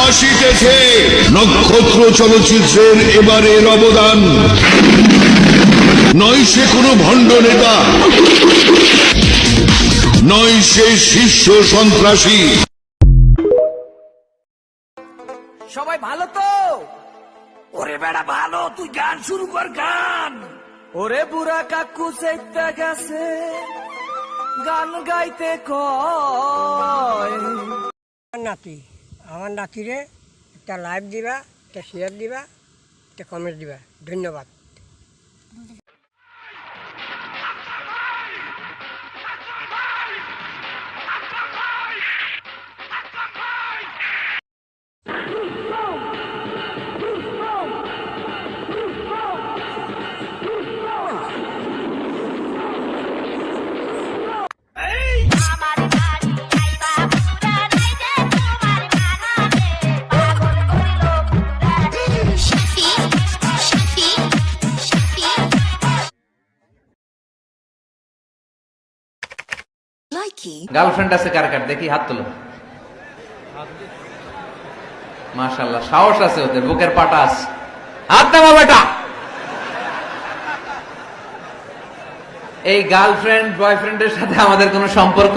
আসিতেছে নক্ষত্র চলচ্চিত্রের এবারের অবদান। নয় সে কোনো ভণ্ড নেতা, নয় সে শীর্ষ সন্ত্রাসী। সবাই ভালো তো? ওরে বেড়া ভালো, তুই গান শুরু কর গান। ওরে বুড়া কাকু সেটা গেছে গান গাইতে কয়। আমার নাতিরে একটা লাইভ দিবা, একটা শেয়ার দিবা, একটা কমেন্ট দিবা। ধন্যবাদ। গার্লফ্রেন্ড আছে কার কার দেখি হাত তোলো। মাশাআল্লাহ, সাহস আছে ওদের, বুকের পাটা আছে। হাত নামা বেটা। এই গার্লফ্রেন্ড বয়ফ্রেন্ডের সাথে আমাদের কোনো সম্পর্ক